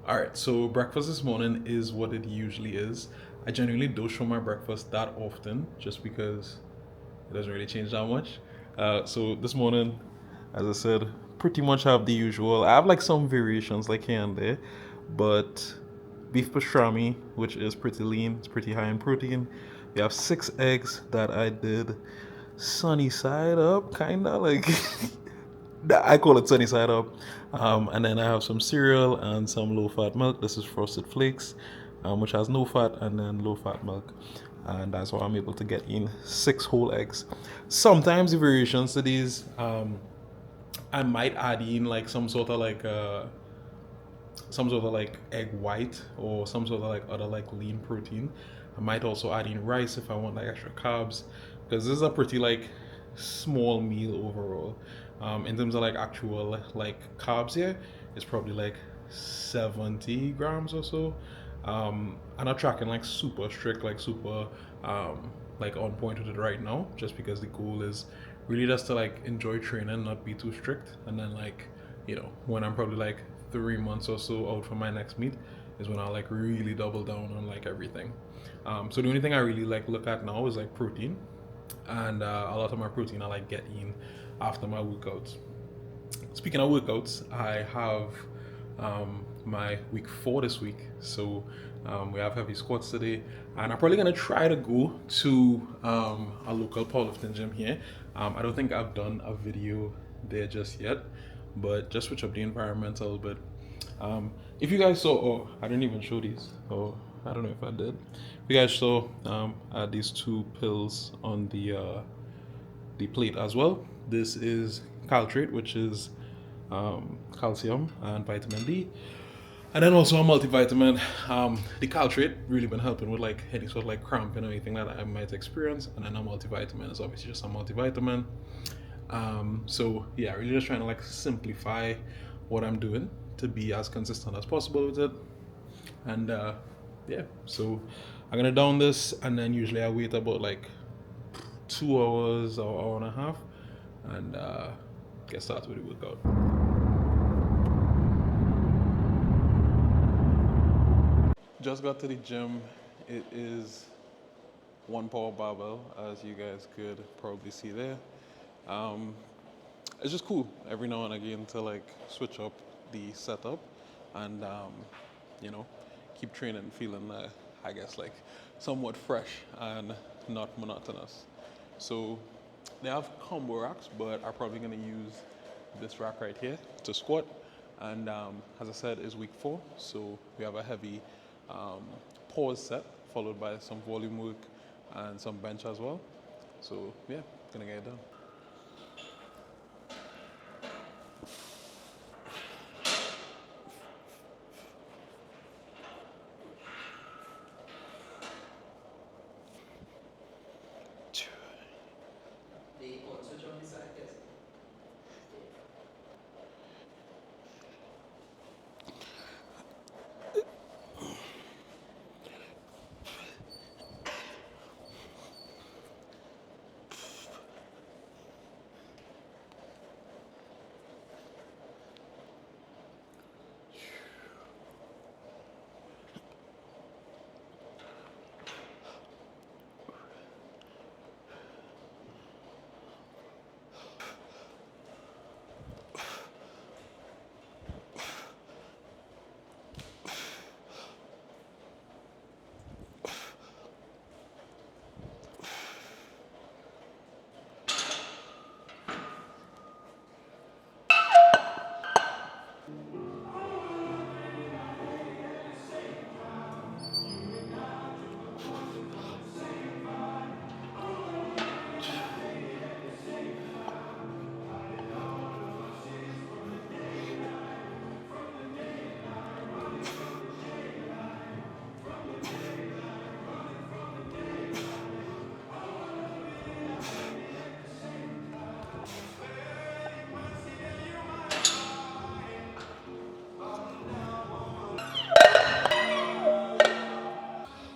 All right, so breakfast this morning is what it usually is. I genuinely don't show my breakfast that often just because it doesn't really change that much. So this morning, as I said, pretty much have the usual. I have like some variations like here and there, but beef pastrami, which is pretty lean, it's pretty high in protein. We have 6 eggs that I did sunny side up, kinda like I call it sunny side up. And then I have some cereal and some low fat milk. This is Frosted Flakes, which has no fat and then low fat milk. And that's how I'm able to get in 6 whole eggs. Sometimes the variations to these, I might add in like some sort of like egg white or some sort of like other like lean protein. I might also add in rice if I want like extra carbs because this is a pretty like small meal overall. In terms of like actual like carbs here, it's probably like 70 grams or so. I'm not tracking like super strict, like super like on point with it right now, just because the goal is really just to like enjoy training, not be too strict, and then like when I'm probably like 3 months or so out from my next meet is when I like really double down on like everything. So the only thing I really like look at now is like protein, and a lot of my protein I like get in after my workouts. Speaking of workouts, I have my week 4 this week, so we have heavy squats today, and I'm probably gonna try to go to a local powerlifting gym here. I don't think I've done a video there just yet, but just switch up the environment a little bit. If you guys saw, oh, I didn't even show these. Oh, I don't know if I did. If you guys saw, I had these 2 pills on the plate as well. This is Caltrate, which is calcium and vitamin D, and then also a multivitamin. The Caltrate really been helping with like any sort of like cramping or anything that I might experience, and then a multivitamin is obviously just a multivitamin. So yeah, really just trying to like simplify what I'm doing to be as consistent as possible with it. And yeah, so I'm gonna down this, and then usually I wait about like 2 hours or hour and a half, and get started with the workout. Just got to the gym. It is one power barbell, as you guys could probably see there. Um, it's just cool every now and again to like switch up the setup and you know keep training feeling I guess like somewhat fresh and not monotonous. So they have combo racks, but I'm probably gonna use this rack right here to squat. And as I said, it's week 4, so we have a heavy pause set followed by some volume work and some bench as well. So yeah, gonna get it done.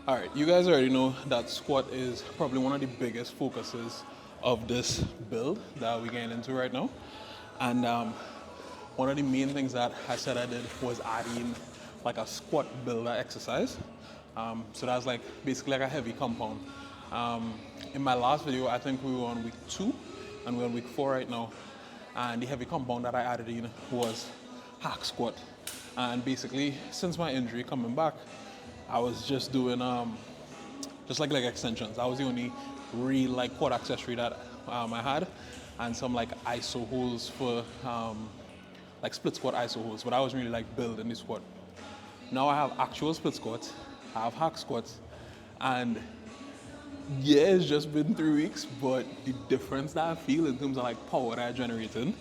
All right, you guys already know that squat is probably one of the biggest focuses of this build that we're getting into right now. And one of the main things that I said I did was add in like a squat builder exercise. So that's like basically like a heavy compound. In my last video, I think we were on week 2 and we're on week 4 right now. And the heavy compound that I added in was hack squat. And basically, since my injury coming back, I was just doing just like leg extensions. That was the only real like quad accessory that I had, and some like ISO holds for like split squat ISO holds. But I was really like building the squat. Now I have actual split squats, I have hack squats, and yeah, it's just been 3 weeks, but the difference that I feel in terms of like power that I'm generating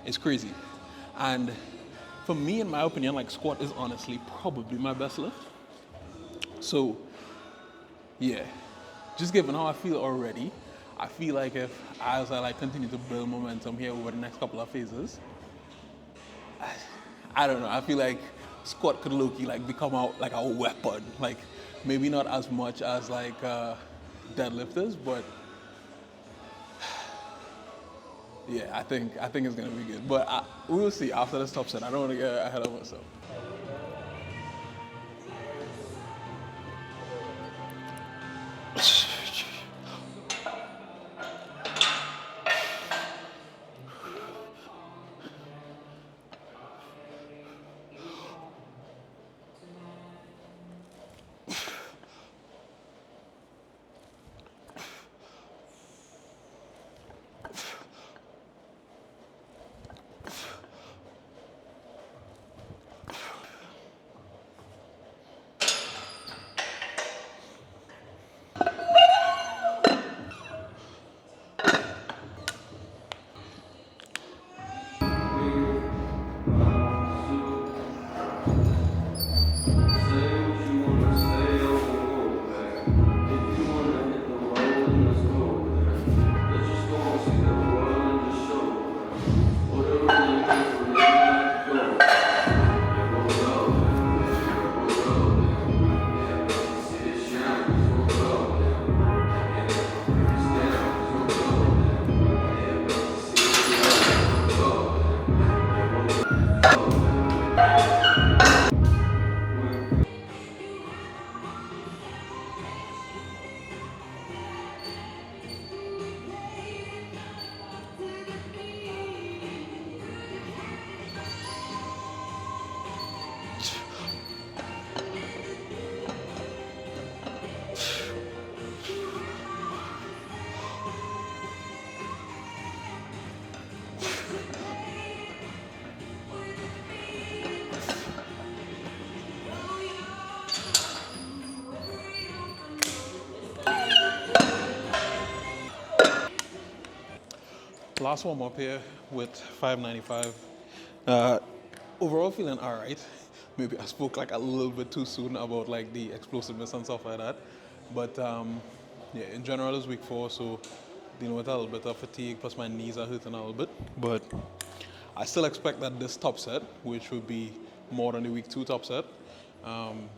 is crazy. And for me, in my opinion, like squat is honestly probably my best lift. So yeah, just given how I feel already, I feel like if as I like continue to build momentum here over the next couple of phases, I don't know. I feel like squat could low-key like become out like a weapon. Like maybe not as much as like deadlifters, but yeah, I think it's gonna be good. But we'll see after the top set. I don't want to get ahead of myself. Last warm up here with 595. Uh, Overall feeling all right. Maybe I spoke like a little bit too soon about like the explosiveness and stuff like that. But yeah, in general it's week 4, so dealing with a little bit of fatigue, plus my knees are hurting a little bit. But I still expect that this top set, which would be more than the week 2 top set,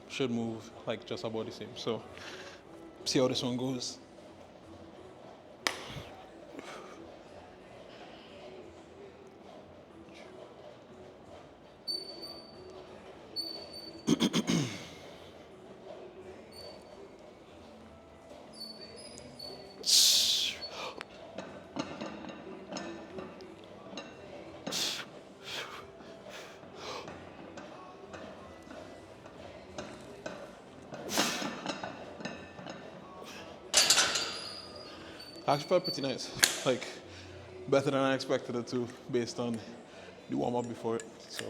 should move like just about the same. So see how this one goes. Actually felt pretty nice. Like better than I expected it to based on the warm up before it. So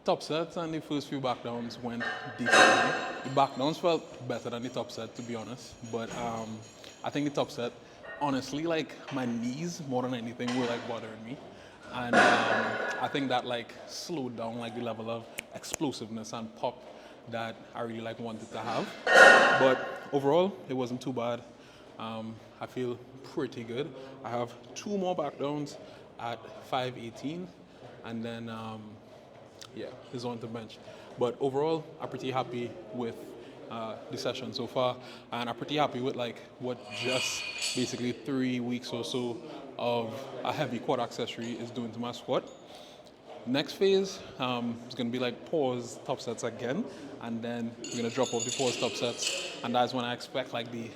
Top sets and the first few back downs went decently. The back downs felt better than the top set, to be honest. But I think the top set, honestly, like my knees more than anything were like bothering me, and I think that like slowed down like the level of explosiveness and pop that I really like wanted to have. But overall, it wasn't too bad. I feel pretty good. I have two more back downs at 518, and then yeah, he's on the bench. But overall, I'm pretty happy with the session so far, and I'm pretty happy with like what just basically 3 weeks or so of a heavy quad accessory is doing to my squat. Next phase is going to be like pause top sets again, and then we're going to drop off the pause top sets, and that's when I expect like the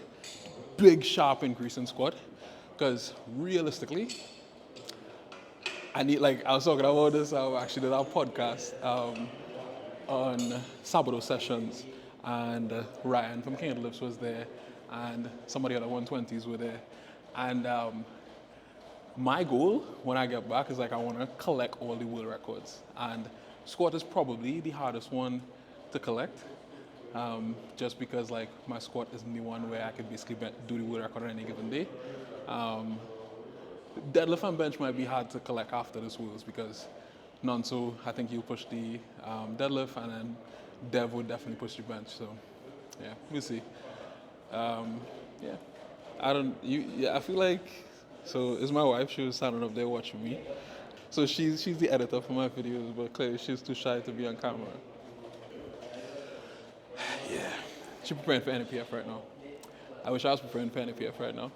big sharp increase in squat, because realistically, I need like I was talking about this. I actually did our podcast on Sabado sessions, and Ryan from King of the Lifts was there, and some of the other 120s were there, and my goal when I get back is like I want to collect all the world records, and squat is probably the hardest one to collect, just because like my squat isn't the one where I could basically do the world record on any given day. Deadlift and bench might be hard to collect after this Worlds because Nonso, I think he'll push the deadlift, and then Dev would definitely push the bench. So, yeah, we'll see. Yeah, I don't. Yeah, I feel like. So, it's my wife. She was standing up there watching me. So she's the editor for my videos, but clearly she's too shy to be on camera. Yeah, she's preparing for NPF right now. I wish I was preparing for NPF right now.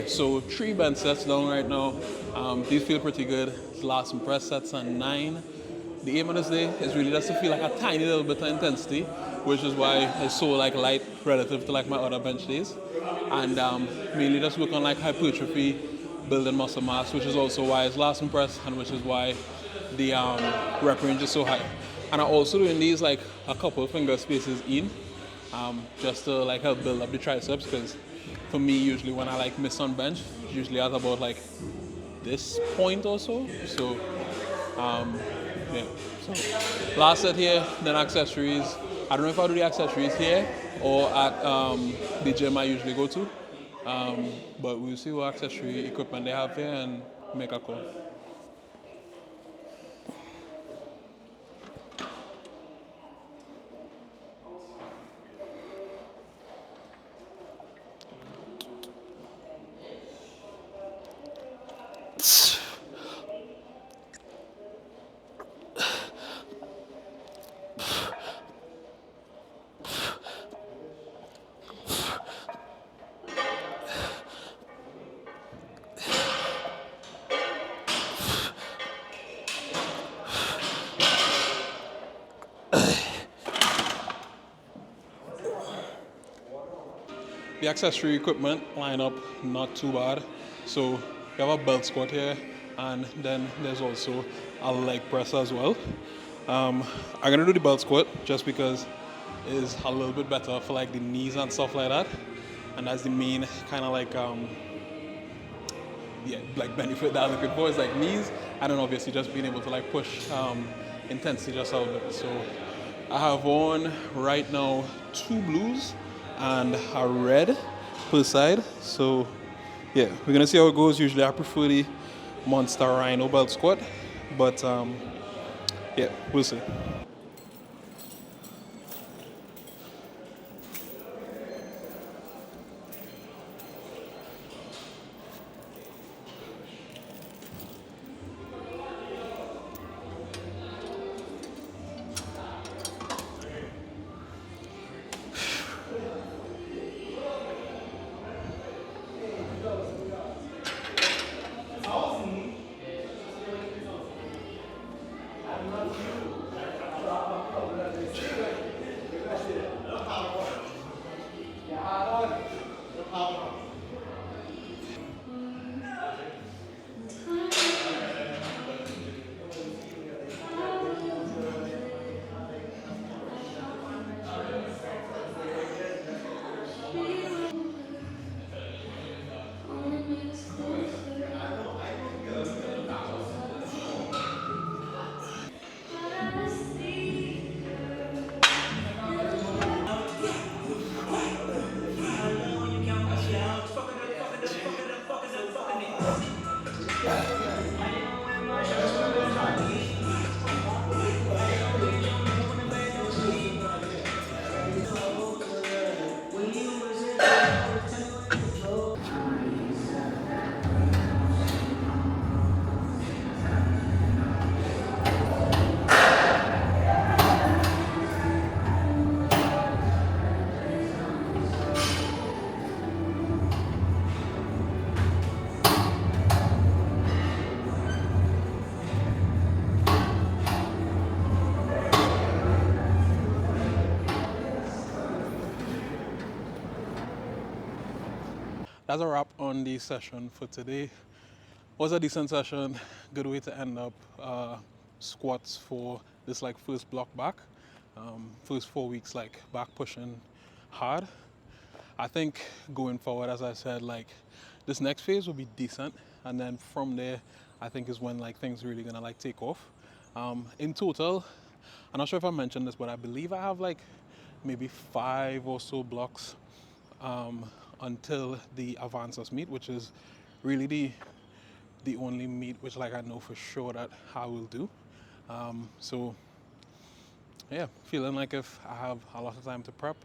Okay, so 3 bench sets down right now. These feel pretty good. Last and press sets are 9. The aim of this day is really just to feel like a tiny little bit of intensity, which is why it's so like light relative to like my other bench days, and mainly just work on like hypertrophy, building muscle mass, which is also why it's last and press, and which is why the rep range is so high. And I also doing these like a couple finger spaces in, just to like help build up the triceps. Because for me, usually when I like miss on bench, usually at about like this point or so. So yeah. So last set here, then accessories. I don't know if I'll do the accessories here or at the gym I usually go to. But we'll see what accessory equipment they have here and make a call. The accessory equipment lineup not too bad. So we have a belt squat here, and then there's also a leg press as well. I'm gonna do the belt squat just because it's a little bit better for like the knees and stuff like that, and that's the main kind of like yeah, like benefit that I'm looking for is like knees, and then obviously just being able to like push intensity just a little bit. So I have on right now 2 blues and a red per side. So yeah, we're gonna see how it goes. Usually I prefer the Monster Rhino belt squat, but yeah, we'll see. That's a wrap on the session for today. Was a decent session. Good way to end up squats for this like first block back. First 4 weeks like back pushing hard. I think going forward, as I said, like this next phase will be decent, and then from there, I think is when like things really gonna like take off. In total, I'm not sure if I mentioned this, but I believe I have like maybe 5 or so blocks until the Avances meet, which is really the only meet which like I know for sure that I will do. So yeah, feeling like if I have a lot of time to prep,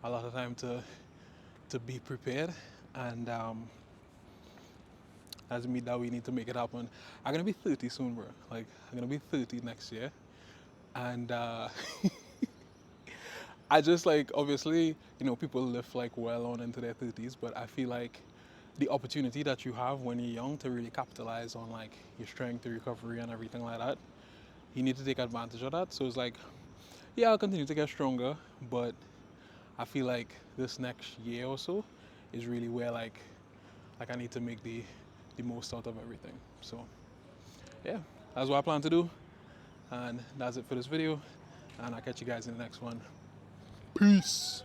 a lot of time to be prepared, and as meet that we need to make it happen. I'm gonna be 30 soon, bro. Like I'm gonna be 30 next year, and I just like obviously people live like well on into their 30s, but I feel like the opportunity that you have when you're young to really capitalize on like your strength, your recovery, and everything like that. You need to take advantage of that. So it's like, yeah, I'll continue to get stronger, but I feel like this next year or so is really where like I need to make the most out of everything. So yeah, that's what I plan to do, and that's it for this video, and I'll catch you guys in the next one. Peace.